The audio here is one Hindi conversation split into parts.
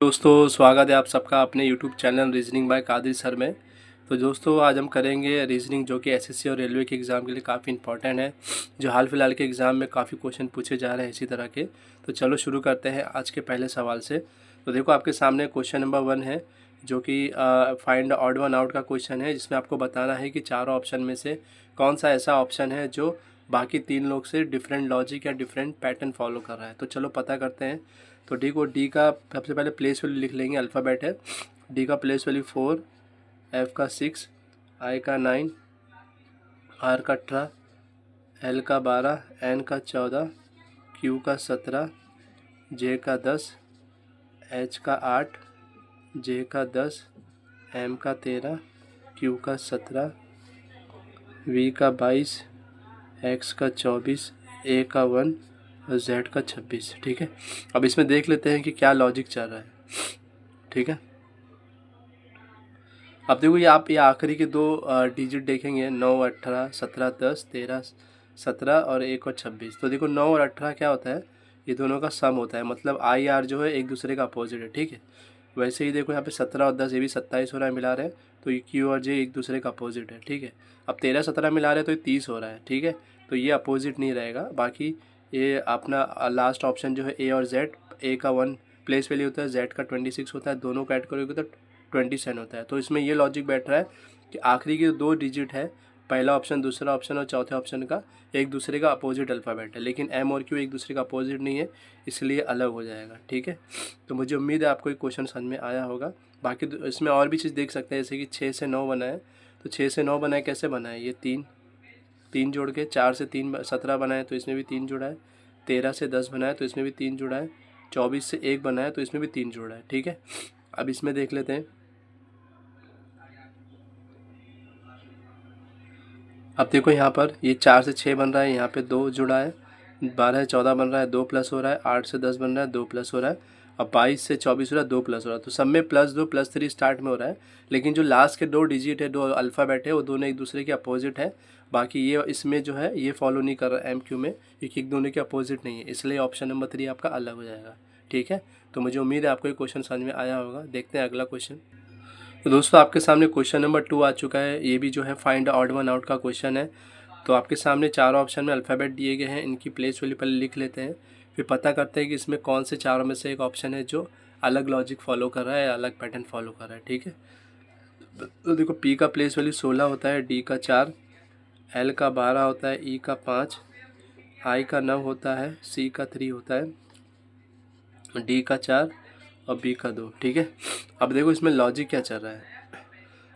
दोस्तों स्वागत है आप सबका अपने YouTube channel reasoning by Kadir sir में। तो दोस्तों आज हम करेंगे रीजनिंग जो कि एसएससी और रेलवे के एग्ज़ाम के लिए काफ़ी इंपॉर्टेंट है, जो हाल फिलहाल के एग्ज़ाम में काफ़ी क्वेश्चन पूछे जा रहे हैं इसी तरह के। तो चलो शुरू करते हैं आज के पहले सवाल से। तो देखो आपके सामने क्वेश्चन नंबर 1 है, जो कि फाइंड ऑड वन आउट का क्वेश्चन है, जिसमें आपको बताना है कि चारों ऑप्शन में से कौन सा ऐसा ऑप्शन है जो बाकी 3 लोग से डिफरेंट लॉजिक या डिफरेंट पैटर्न फॉलो कर रहा है। तो चलो पता करते हैं। तो डी का सबसे पहले प्लेस वैल्यू लिख लेंगे, अल्फ़ाबेट है। डी का प्लेस वैल्यू 4, एफ का 6, आई का 9, आर का 18, एल का 12, एन का 14, क्यू का 17, जे का 10, एच का 8, जे का 10, एम का 13, क्यू का 17, वी का 22, एक्स का 24, ए का 1 और जेड का 26। ठीक है, अब इसमें देख लेते हैं कि क्या लॉजिक चल रहा है। ठीक है, अब देखो ये आखिरी के दो डिजिट देखेंगे, 9, 18, 17, 10, 13, 17 और 1 और 26। तो देखो 9 और 18 क्या होता है, ये दोनों का सम होता है, मतलब आई आर जो है एक दूसरे का अपोजिट है। ठीक है, वैसे ही देखो यहाँ पे 17 और 10 ये भी 27 हो रहा है, मिला रहे हैं, तो ये क्यू और जे एक दूसरे का अपोजिट है। ठीक है, अब 13, 17 मिला रहे हैं तो ये 30 हो रहा है। ठीक है, तो ये अपोजिट नहीं रहेगा। बाकी ये अपना लास्ट ऑप्शन जो है ए और जेड, ए का 1 प्लेस वैल्यू होता है, जेड का 26 होता है, दोनों का ऐड करोगे तो 27 होता है। तो इसमें ये लॉजिक बैठ रहा है कि आखिरी के दो डिजिट है, पहला ऑप्शन, दूसरा ऑप्शन और चौथे ऑप्शन का एक दूसरे का अपोजिट अल्फ़ाबेट है, लेकिन एम और क्यू एक दूसरे का अपोजिट नहीं है, इसलिए अलग हो जाएगा। ठीक है, तो मुझे उम्मीद है आपको ये क्वेश्चन समझ में आया होगा। बाकी इसमें और भी चीज़ देख सकते हैं, जैसे कि 6 से 9 बना है, तो 6 से 9 बना है, कैसे बना है, ये 3 जोड़ के, 4 से 3 17 बना है तो इसमें भी 3 जुड़ा है, 13 से 10 बना है तो इसमें भी 3 जुड़ा है, 24 से 1 बना है तो इसमें भी 3 जुड़ा है। ठीक है, अब इसमें देख लेते हैं। अब देखो यहाँ पर ये 4 से 6 बन रहा है, यहाँ पे 2 जुड़ा है, 12 से 14 बन रहा है, 2 प्लस हो रहा है, 8 से 10 बन रहा है, 2 प्लस हो रहा है, अब 22 से 24 हो रहा है, 2 प्लस हो रहा है। तो सब में +2 +3 स्टार्ट में हो रहा है, लेकिन जो लास्ट के दो डिजिट है, दो अल्फ़ाबेट है, वो दोनों एक दूसरे के अपोजिट है। बाकी ये इसमें जो है ये फॉलो नहीं कर रहा है एम क्यू में, क्योंकि एक दोनों के अपोजिट नहीं है, इसलिए ऑप्शन नंबर 3 आपका अलग हो जाएगा। ठीक है, तो मुझे उम्मीद है आपको ये क्वेश्चन समझ में आया होगा। देखते हैं अगला क्वेश्चन। तो दोस्तों आपके सामने क्वेश्चन नंबर 2 आ चुका है, ये भी जो है फाइंड ऑड वन आउट का क्वेश्चन है। तो आपके सामने चारों ऑप्शन में अल्फ़ाबेट दिए गए हैं, इनकी प्लेस वैल्यू पहले लिख लेते हैं, फिर पता करते हैं कि इसमें कौन से चारों में से एक ऑप्शन है जो अलग लॉजिक फॉलो कर रहा है, अलग पैटर्न फॉलो कर रहा है। ठीक है, तो देखो पी का प्लेस वैल्यू 16 होता है, डी का 4, एल का 12 होता है, ई का 5, आई का 9 होता है, सी का 3 होता है, डी का 4 और बी का 2। ठीक है, अब देखो इसमें लॉजिक क्या चल रहा है।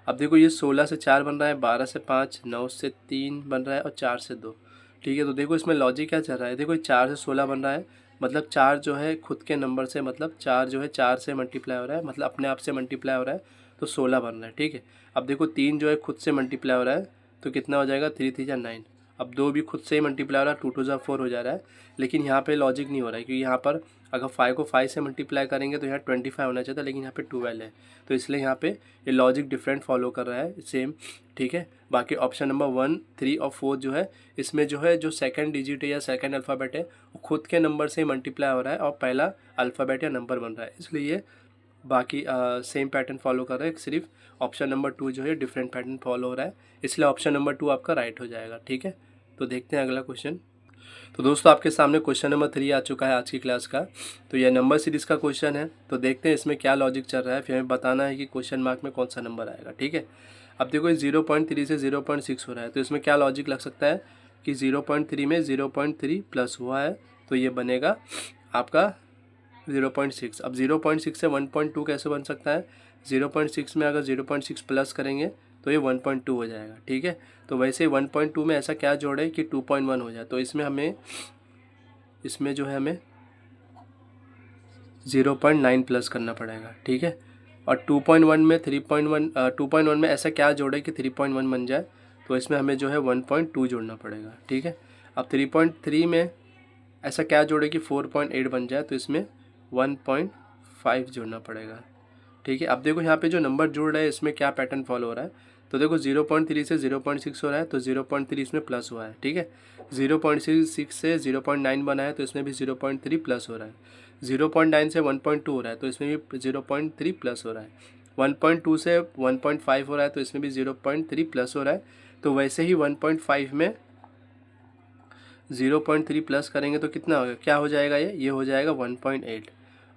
अब देखो ये 16 से 4 बन रहा है, 12 से 5, 9 से 3 बन रहा है और 4 से 2। ठीक है, तो देखो इसमें लॉजिक क्या चल रहा है। देखो 4 से 16 बन रहा है, मतलब 4 जो है खुद के नंबर से, मतलब 4 जो है 4 से मल्टीप्लाई हो रहा है, मतलब अपने आप से मल्टीप्लाई हो रहा है, तो 16 बन रहा है। ठीक है, अब देखो 3 जो है खुद से मल्टीप्लाई हो रहा है, तो कितना हो जाएगा, 3 3 जा 9। अब 2 भी खुद से ही मल्टीप्लाई हो रहा है, 2 2 जा 4 हो जा रहा है, लेकिन यहाँ पे लॉजिक नहीं हो रहा है, क्योंकि यहाँ पर अगर 5 को 5 से मल्टीप्लाई करेंगे तो यहाँ 25 होना चाहिए था, लेकिन यहाँ पे 12 है, तो इसलिए यहाँ पे ये लॉजिक डिफरेंट फॉलो कर रहा है, सेम। ठीक है, बाकी ऑप्शन नंबर 1, 3 और 4 जो है, इसमें जो है जो सेकंड डिजिट है या सेकंड अल्फ़ाबेट है, वो खुद के नंबर से ही मल्टीप्लाई हो रहा है और पहला अल्फ़ाबेट या नंबर बन रहा है, इसलिए ये बाकी सेम पैटर्न फॉलो कर रहा है। सिर्फ ऑप्शन नंबर 2 जो है डिफरेंट पैटर्न फॉलो हो रहा है, इसलिए ऑप्शन नंबर 2 आपका राइट हो जाएगा। ठीक है, तो देखते हैं अगला क्वेश्चन। तो दोस्तों आपके सामने क्वेश्चन नंबर 3 आ चुका है आज की क्लास का। तो यह नंबर सीरीज़ का क्वेश्चन है, तो देखते हैं इसमें क्या लॉजिक चल रहा है, फिर हमें बताना है कि क्वेश्चन मार्क में कौन सा नंबर आएगा। ठीक है, अब देखो 0.3 से 0.6 हो रहा है, तो इसमें क्या लॉजिक लग सकता है कि 0.3 में 0.3 प्लस हुआ है, तो ये बनेगा आपका 0.6। अब 0.6 से 1.2 कैसे बन सकता है, 0.6 में अगर 0.6 प्लस करेंगे तो ये 1.2 हो जाएगा। ठीक है, तो वैसे 1.2 में ऐसा क्या जोड़े कि 2.1 हो जाए, तो इसमें जो है हमें 0.9 प्लस करना पड़ेगा। ठीक है, और 2.1 में 2.1 में ऐसा क्या जोड़े कि 3.1 बन जाए, तो इसमें हमें जो है 1.2 जोड़ना पड़ेगा। ठीक है, अब 3.3 में ऐसा क्या जोड़े कि 4.8 बन जाए, तो इसमें 1.5 जोड़ना पड़ेगा। ठीक है, अब देखो यहाँ पे जो नंबर जुड़ रहा है इसमें क्या पैटर्न फॉलो हो रहा है, तो देखो 0.3 से 0.6 हो रहा है, तो 0.3 इसमें प्लस हुआ है। ठीक है, 0.6 से 0.9 बना है, तो इसमें भी 0.3 प्लस हो रहा है, 0.9 से 1.2 हो रहा है तो इसमें भी 0.3 प्लस हो रहा है। 1.2 से 1.5 हो रहा है तो इसमें भी 0.3 प्लस हो रहा है। तो वैसे ही 1.5 में 0.3 प्लस करेंगे तो कितना होगा, क्या हो जाएगा, ये हो जाएगा 1.8।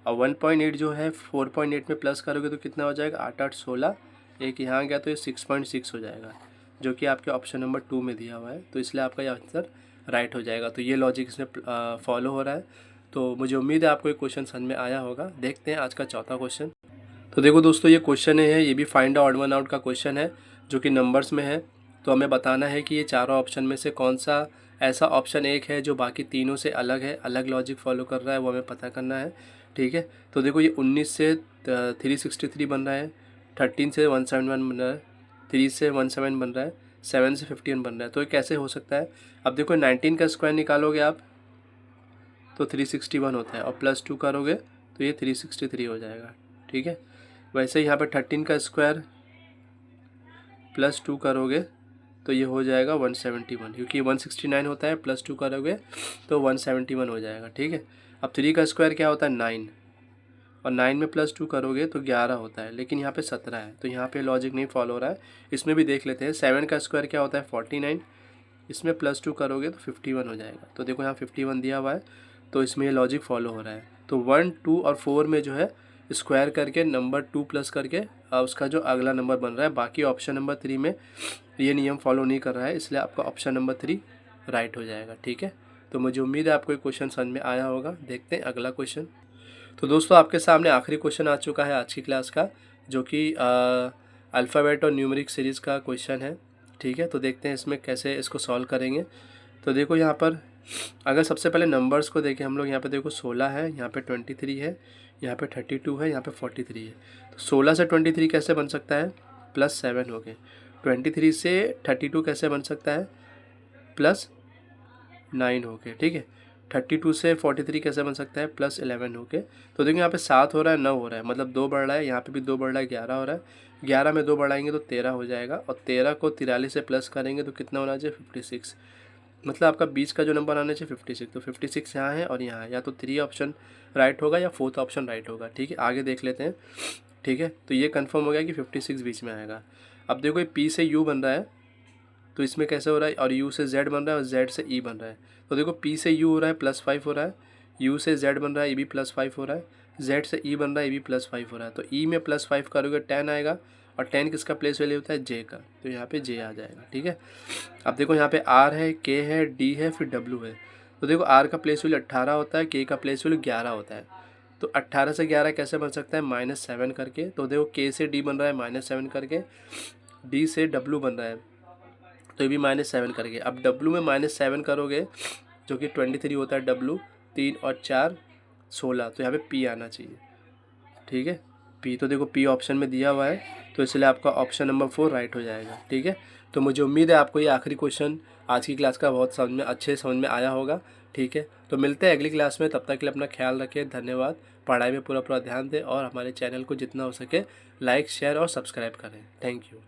और 1.8 जो है 4.8 में प्लस करोगे तो कितना हो जाएगा, 8 8 16, एक यहाँ गया तो ये 6.6 हो जाएगा, जो कि आपके ऑप्शन नंबर 2 में दिया हुआ है। तो इसलिए आपका ये आंसर राइट हो जाएगा। तो ये लॉजिक इसमें फॉलो हो रहा है। तो मुझे उम्मीद है आपको ये क्वेश्चन समझ में आया होगा। देखते हैं आज का चौथा क्वेश्चन। तो देखो दोस्तों, ये क्वेश्चन है, ये भी फाइंड आउट वन आउट का क्वेश्चन है जो कि नंबर्स में है। तो हमें बताना है कि ये चारों ऑप्शन में से कौन सा ऐसा ऑप्शन एक है जो बाकी तीनों से अलग है, अलग लॉजिक फॉलो कर रहा है, वो हमें पता करना है। ठीक है, तो देखो ये 19 से 363 बन रहा है, 13 से 171 बन रहा है, 3 से 17 बन रहा है, 7 से 51 बन रहा है। तो ये कैसे हो सकता है। अब देखो 19 का स्क्वायर निकालोगे आप तो 361 होता है, और +2 करोगे तो ये 363 हो जाएगा। ठीक है, वैसे ही यहाँ पे 13 का स्क्वायर +2 करोगे तो ये हो जाएगा 171, क्योंकि 169 होता है, +2 करोगे तो 171 हो जाएगा। ठीक है, अब 3 का स्क्वायर क्या होता है, 9, और 9 में +2 करोगे तो 11 होता है, लेकिन यहाँ पे 17 है, तो यहाँ पे लॉजिक नहीं फॉलो हो रहा है। इसमें भी देख लेते हैं। 7 का स्क्वायर क्या होता है, 49, इसमें +2 करोगे तो 51 हो जाएगा। तो देखो यहाँ 51 दिया हुआ है, तो इसमें ये लॉजिक फॉलो हो रहा है। तो 1, 2 और 4 में जो है स्क्वायर करके नंबर 2 प्लस करके उसका जो अगला नंबर बन रहा है। बाकी ऑप्शन नंबर 3 में ये नियम फॉलो नहीं कर रहा है, इसलिए आपका ऑप्शन नंबर 3 राइट हो जाएगा। ठीक है, तो मुझे उम्मीद है आपको ये क्वेश्चन समझ में आया होगा। देखते हैं अगला क्वेश्चन। तो दोस्तों, आपके सामने आखिरी क्वेश्चन आ चुका है आज की क्लास का, जो कि अल्फ़ाबेट और न्यूमेरिक सीरीज़ का क्वेश्चन है। ठीक है, तो देखते हैं इसमें कैसे इसको सॉल्व करेंगे। तो देखो यहाँ पर अगर सबसे पहले नंबर्स को देखें हम लोग, यहाँ पे देखो 16 है, यहाँ पे 23 है, यहाँ पे 32 है, यहाँ पे 43 है। तो 16 से 23 कैसे बन सकता है, +7 हो गए। 23 से 32 कैसे बन सकता है, +9 हो गए। ठीक है, 32 से 43 कैसे बन सकता है, +11 हो गए। तो देखिए यहाँ पे 7 हो रहा है, 9 हो रहा है, मतलब 2 बढ़ रहा है, यहाँ पे भी 2 बढ़ रहा है, 11 हो रहा है। 11 में 2 बढ़ाएंगे तो 13 हो जाएगा, और 13 को 43 से प्लस करेंगे तो कितना होना चाहिए, 56। मतलब आपका बीच का जो नंबर आना चाहिए 56। तो 56 यहाँ है और यहाँ है, या तो 3 ऑप्शन राइट होगा या 4th ऑप्शन राइट होगा। ठीक है, आगे देख लेते हैं। ठीक है, तो ये कंफर्म हो गया कि 56 बीच में आएगा। अब देखो ये P से U बन रहा है, तो इसमें कैसे हो रहा है, और U से Z बन रहा है और Z से E बन रहा है। तो देखो P से U हो रहा है +5 हो रहा है, U से Z बन रहा है, ये भी +5 हो रहा है, Z से E बन रहा है, ये भी +5 हो रहा है। तो E में +5 करोगे 10 आएगा, और 10 किसका प्लेस वैल्यू होता है, J का, तो यहाँ पे J आ जाएगा। ठीक है, अब देखो यहाँ पे R है, K है, D है, फिर W है। तो देखो R का प्लेस वैल्यू 18 होता है, K का प्लेस वैल्यू 11 होता है। तो 18 से 11 कैसे बन सकता है, -7 करके। तो देखो K से D बन रहा है -7 करके, D से W बन रहा है तो ये भी -7 करके। अब W में -7 करोगे जो कि 23 होता है, W 3 और 4 16, तो यहाँ पे P आना चाहिए। ठीक है, P, तो देखो P ऑप्शन में दिया हुआ है, तो इसलिए आपका ऑप्शन नंबर 4 राइट हो जाएगा। ठीक है, तो मुझे उम्मीद है आपको ये आखिरी क्वेश्चन आज की क्लास का बहुत अच्छे समझ में आया होगा। ठीक है, तो मिलते हैं अगली क्लास में, तब तक के लिए अपना ख्याल रखें। धन्यवाद। पढ़ाई में पूरा ध्यान दें और हमारे चैनल को जितना हो सके लाइक, शेयर और सब्सक्राइब करें। Thank you.